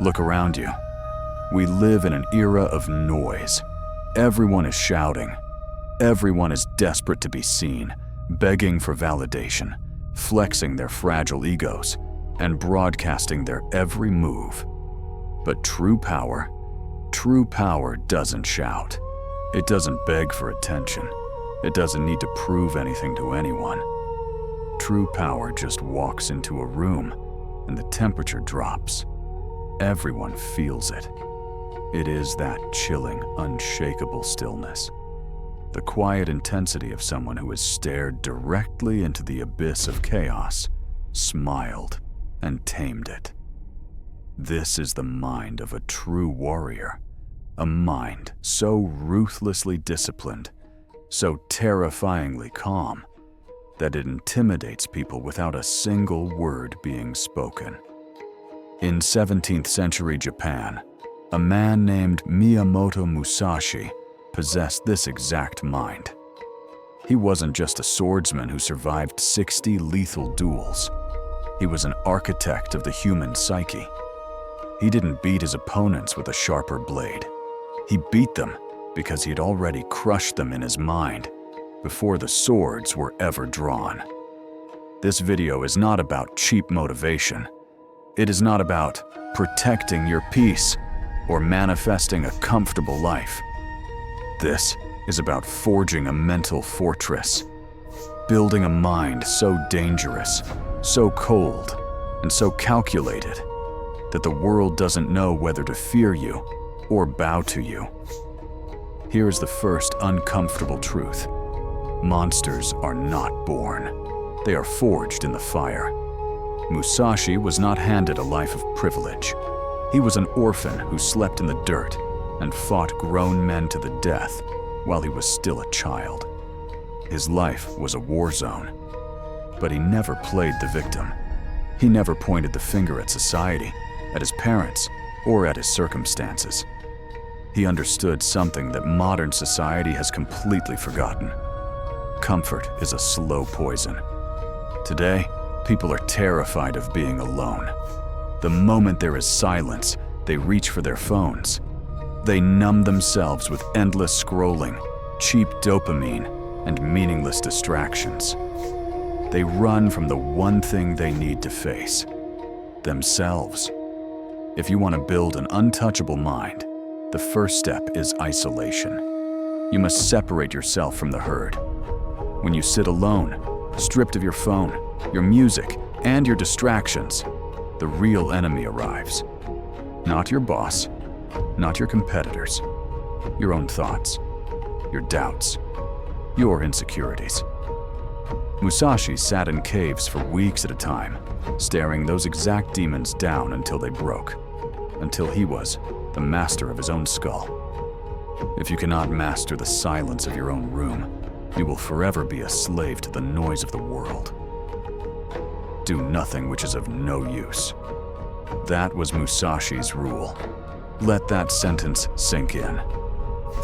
Look around you. We live in an era of noise. Everyone is shouting. Everyone is desperate to be seen, begging for validation, flexing their fragile egos, and broadcasting their every move. But true power doesn't shout. It doesn't beg for attention. It doesn't need to prove anything to anyone. True power just walks into a room and the temperature drops. Everyone feels it. It is that chilling, unshakable stillness. The quiet intensity of someone who has stared directly into the abyss of chaos, smiled, and tamed it. This is the mind of a true warrior, a mind so ruthlessly disciplined, so terrifyingly calm, that it intimidates people without a single word being spoken. In 17th century Japan, a man named Miyamoto Musashi possessed this exact mind. He wasn't just a swordsman who survived 60 lethal duels. He was an architect of the human psyche. He didn't beat his opponents with a sharper blade. He beat them because he had already crushed them in his mind before the swords were ever drawn. This video is not about cheap motivation. It is not about protecting your peace or manifesting a comfortable life. This is about forging a mental fortress, building a mind so dangerous, so cold, and so calculated that the world doesn't know whether to fear you or bow to you. Here is the first uncomfortable truth. Monsters are not born. They are forged in the fire. Musashi was not handed a life of privilege. He was an orphan who slept in the dirt and fought grown men to the death while he was still a child. His life was a war zone, but he never played the victim. He never pointed the finger at society, at his parents, or at his circumstances. He understood something that modern society has completely forgotten. Comfort is a slow poison. Today, people are terrified of being alone. The moment there is silence, they reach for their phones. They numb themselves with endless scrolling, cheap dopamine, and meaningless distractions. They run from the one thing they need to face: themselves. If you want to build an untouchable mind, the first step is isolation. You must separate yourself from the herd. When you sit alone, stripped of your phone, your music, and your distractions, the real enemy arrives. Not your boss, not your competitors, your own thoughts, your doubts, your insecurities. Musashi sat in caves for weeks at a time, staring those exact demons down until they broke, until he was the master of his own skull. If you cannot master the silence of your own room, you will forever be a slave to the noise of the world. Do nothing which is of no use. That was Musashi's rule. Let that sentence sink in.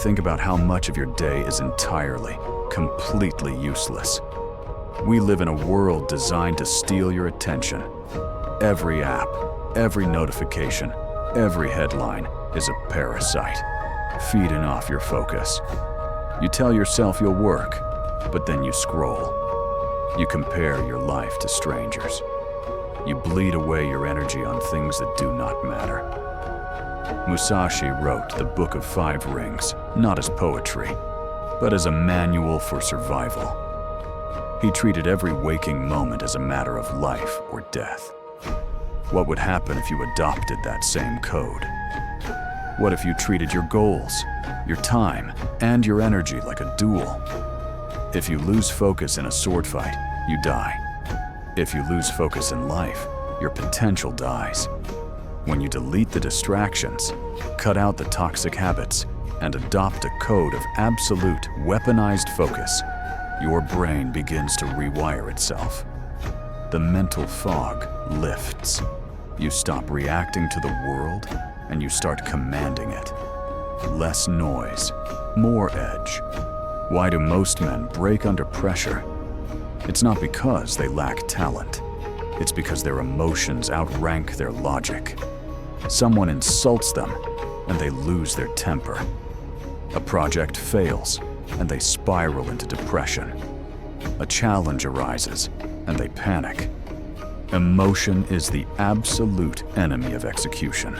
Think about how much of your day is entirely, completely useless. We live in a world designed to steal your attention. Every app, every notification, every headline is a parasite, feeding off your focus. You tell yourself you'll work, but then you scroll. You compare your life to strangers. You bleed away your energy on things that do not matter. Musashi wrote the Book of Five Rings not as poetry, but as a manual for survival. He treated every waking moment as a matter of life or death. What would happen if you adopted that same code? What if you treated your goals, your time, and your energy like a duel? If you lose focus in a sword fight, you die. If you lose focus in life, your potential dies. When you delete the distractions, cut out the toxic habits, and adopt a code of absolute weaponized focus, your brain begins to rewire itself. The mental fog lifts. You stop reacting to the world, and you start commanding it. Less noise, more edge. Why do most men break under pressure? It's not because they lack talent. It's because their emotions outrank their logic. Someone insults them, and they lose their temper. A project fails, and they spiral into depression. A challenge arises, and they panic. Emotion is the absolute enemy of execution.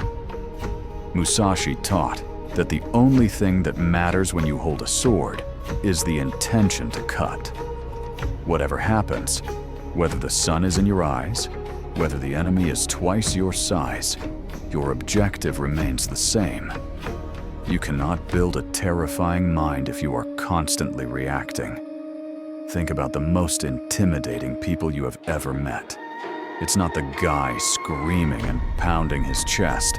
Musashi taught that the only thing that matters when you hold a sword is the intention to cut. Whatever happens, whether the sun is in your eyes, whether the enemy is twice your size, your objective remains the same. You cannot build a terrifying mind if you are constantly reacting. Think about the most intimidating people you have ever met. It's not the guy screaming and pounding his chest.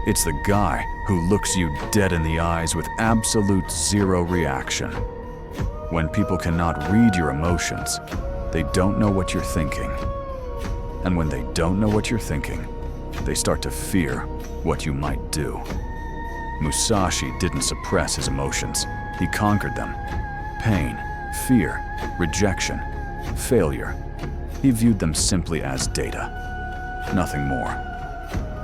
It's the guy who looks you dead in the eyes with absolute zero reaction. When people cannot read your emotions, they don't know what you're thinking. And when they don't know what you're thinking, they start to fear what you might do. Musashi didn't suppress his emotions. He conquered them. Pain, fear, rejection, failure. He viewed them simply as data, nothing more.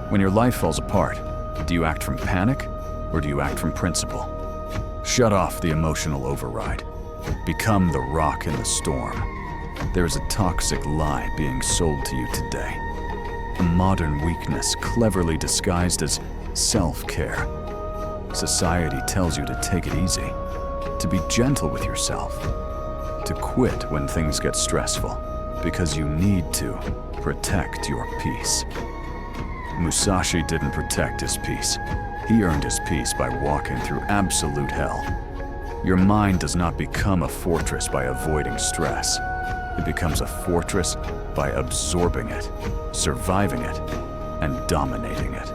When your life falls apart, do you act from panic or do you act from principle? Shut off the emotional override. Become the rock in the storm. There is a toxic lie being sold to you today. A modern weakness cleverly disguised as self-care. Society tells you to take it easy, to be gentle with yourself, to quit when things get stressful, because you need to protect your peace. Musashi didn't protect his peace. He earned his peace by walking through absolute hell. Your mind does not become a fortress by avoiding stress. It becomes a fortress by absorbing it, surviving it, and dominating it.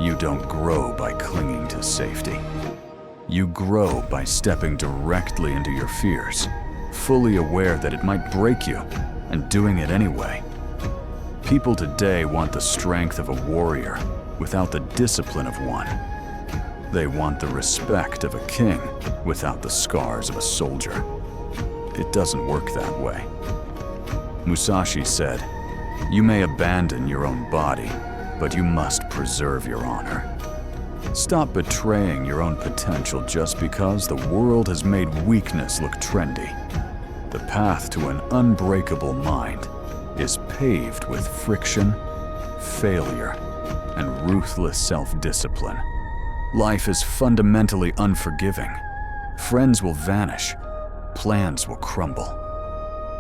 You don't grow by clinging to safety. You grow by stepping directly into your fears, fully aware that it might break you, and doing it anyway. People today want the strength of a warrior without the discipline of one. They want the respect of a king without the scars of a soldier. It doesn't work that way. Musashi said, "You may abandon your own body, but you must preserve your honor." Stop betraying your own potential just because the world has made weakness look trendy. The path to an unbreakable mind is paved with friction, failure, and ruthless self-discipline. Life is fundamentally unforgiving. Friends will vanish. Plans will crumble.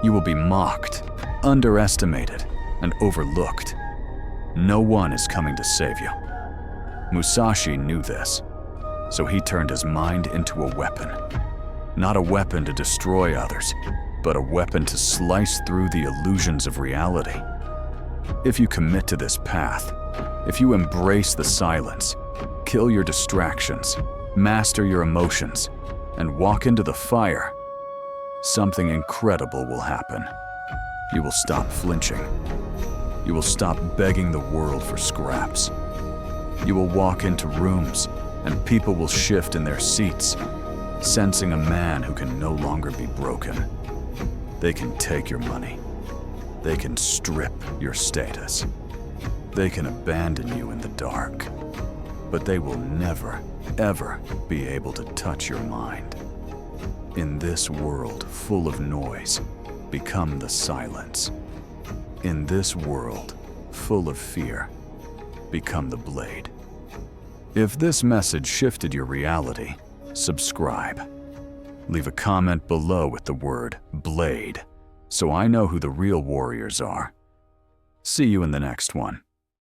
You will be mocked, underestimated, and overlooked. No one is coming to save you. Musashi knew this, so he turned his mind into a weapon. Not a weapon to destroy others, but a weapon to slice through the illusions of reality. If you commit to this path, if you embrace the silence, kill your distractions, master your emotions, and walk into the fire, something incredible will happen. You will stop flinching. You will stop begging the world for scraps. You will walk into rooms, and people will shift in their seats, sensing a man who can no longer be broken. They can take your money. They can strip your status. They can abandon you in the dark. But they will never, ever be able to touch your mind. In this world full of noise, become the silence. In this world full of fear, become the blade. If this message shifted your reality, subscribe. Leave a comment below with the word blade, so I know who the real warriors are. See you in the next one.